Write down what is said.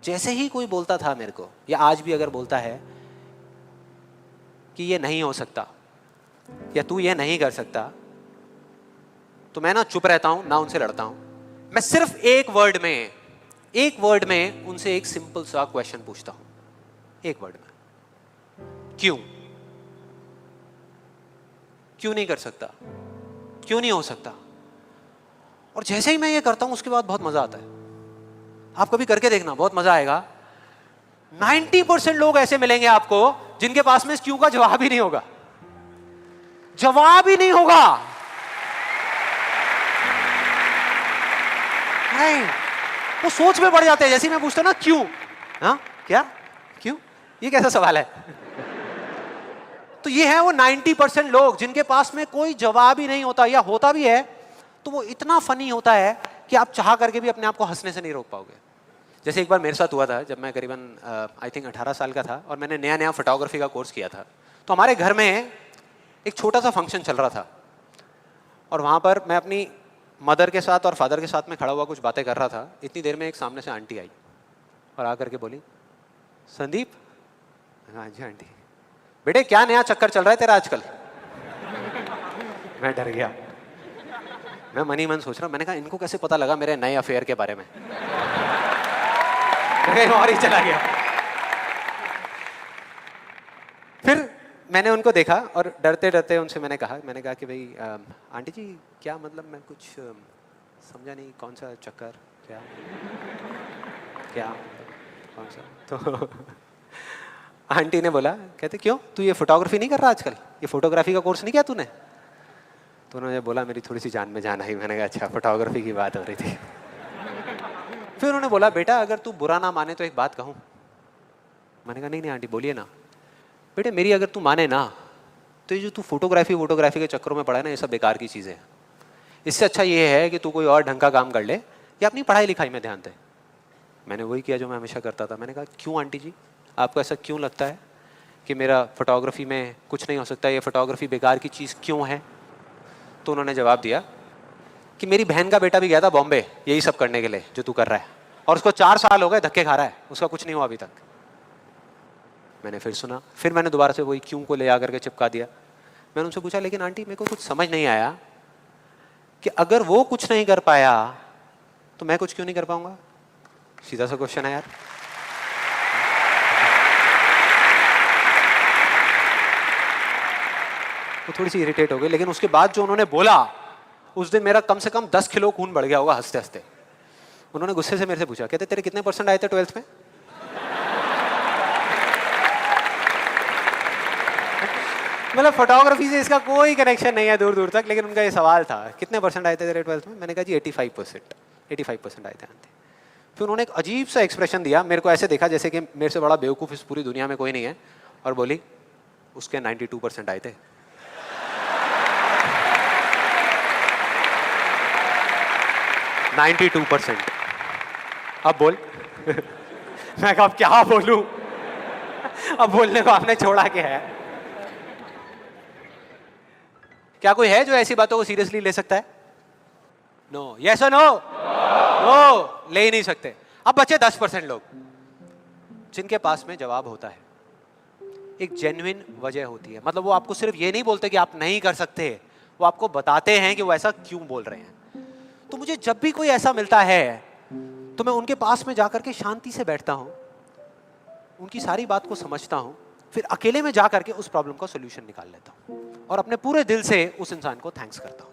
जैसे ही कोई बोलता था मेरे को, या आज भी अगर बोलता है कि ये नहीं हो सकता या तू ये नहीं कर सकता, तो मैं ना चुप रहता हूं, ना उनसे लड़ता हूं। मैं सिर्फ एक वर्ड में उनसे एक सिंपल सा क्वेश्चन पूछता हूं, एक वर्ड में, क्यों? क्यों नहीं कर सकता? क्यों नहीं हो सकता? और जैसे ही मैं ये करता हूं उसके बाद बहुत मजा आता है। आप कभी करके देखना, बहुत मजा आएगा। 90% लोग ऐसे मिलेंगे आपको जिनके पास में इस क्यों का जवाब ही नहीं होगा, जवाब ही नहीं होगा। नहीं, वो सोच में पड़ जाते हैं। जैसे ही मैं पूछता हूं ना क्यों, हाँ क्या, क्यों, ये कैसा सवाल है? तो ये है वो 90% लोग जिनके पास में कोई जवाब ही नहीं होता, या होता भी है तो वो इतना फनी होता है कि आप चाह करके भी अपने आप को हंसने से नहीं रोक पाओगे। जैसे एक बार मेरे साथ हुआ था, जब मैं करीबन आई थिंक 18 साल का था और मैंने नया नया फोटोग्राफी का कोर्स किया था। तो हमारे घर में एक छोटा सा फंक्शन चल रहा था और वहाँ पर मैं अपनी मदर के साथ और फादर के साथ में खड़ा हुआ कुछ बातें कर रहा था। इतनी देर में एक सामने से आंटी आई और आकर के बोली, संदीप। हाँ जी आंटी। बेटे क्या नया चक्कर चल रहा है तेरा आजकल? मैं डर गया। मैं मन ही मन सोच रहा, मैंने कहा इनको कैसे पता लगा मेरे नए अफेयर के बारे में? और ही चला गया। फिर मैंने उनको देखा और डरते डरते उनसे मैंने कहा कि भाई आंटी जी क्या मतलब, मैं कुछ समझा नहीं, कौन सा चक्कर, क्या क्या कौन सा? तो आंटी ने बोला, कहते क्यों तू ये फोटोग्राफी नहीं कर रहा आजकल, ये फोटोग्राफी का कोर्स नहीं किया तूने? तो उन्होंने बोला, मेरी थोड़ी सी जान में जान आई। मैंने कहा अच्छा, फोटोग्राफी की बात हो रही थी। फिर उन्होंने बोला, बेटा अगर तू बुरा ना माने तो एक बात कहूँ। मैंने कहा नहीं नहीं आंटी बोलिए ना। बेटे मेरी अगर तू माने ना, तो ये जो तू फोटोग्राफी के चक्करों में पड़ा है ना, ये सब बेकार की चीज़ें हैं। इससे अच्छा ये है कि तू कोई और ढंग का काम कर ले या अपनी पढ़ाई लिखाई में ध्यान दे। मैंने वही किया जो मैं हमेशा करता था। मैंने कहा क्यों आंटी जी, आपको ऐसा क्यों लगता है कि मेरा फोटोग्राफी में कुछ नहीं हो सकता, ये फोटोग्राफी बेकार की चीज़ क्यों है? तो उन्होंने जवाब दिया कि मेरी बहन का बेटा भी गया था बॉम्बे यही सब करने के लिए जो तू कर रहा है, और उसको 4 साल हो गए धक्के खा रहा है, उसका कुछ नहीं हुआ अभी तक। मैंने फिर सुना, फिर मैंने दोबारा से वही क्यों को ले आकर के चिपका दिया। मैंने उनसे पूछा, लेकिन आंटी मेरे को कुछ समझ नहीं आया कि अगर वो कुछ नहीं कर पाया तो मैं कुछ क्यों नहीं कर पाऊंगा? सीधा सा क्वेश्चन है यार। वो थोड़ी सी इरिटेट हो गई, लेकिन उसके बाद जो उन्होंने बोला, उस दिन मेरा कम से कम 10 किलो खून बढ़ गया होगा हंसते हंसते। उन्होंने गुस्से से मेरे से पूछा, कहते तेरे कितने % आए थे 12th में? मतलब फोटोग्राफी से इसका कोई कनेक्शन नहीं है दूर दूर तक, लेकिन उनका ये सवाल था कितने % आए थे तेरे 12th में? मैंने कहा जी 85% आए थे आंटी। फिर उन्होंने एक अजीब सा एक्सप्रेशन दिया, मेरे को ऐसे देखा जैसे कि मेरे से बड़ा बेवकूफ़ इस पूरी दुनिया में कोई नहीं है, और बोली उसके 92% आए थे। अब बोल। मैं कहा अब क्या बोलूं? अब बोलने को आपने छोड़ा क्या है? क्या कोई है जो ऐसी बातों को सीरियसली ले सकता है? नो। यस और नो? नो, ले ही नहीं सकते। अब बचे 10% लोग जिनके पास में जवाब होता है, एक जेन्युइन वजह होती है। मतलब वो आपको सिर्फ ये नहीं बोलते कि आप नहीं कर सकते, वो आपको बताते हैं कि वो ऐसा क्यों बोल रहे हैं। तो मुझे जब भी कोई ऐसा मिलता है तो मैं उनके पास में जाकर के शांति से बैठता हूं, उनकी सारी बात को समझता हूं, फिर अकेले में जाकर के उस प्रॉब्लम का सॉल्यूशन निकाल लेता हूं और अपने पूरे दिल से उस इंसान को थैंक्स करता हूं।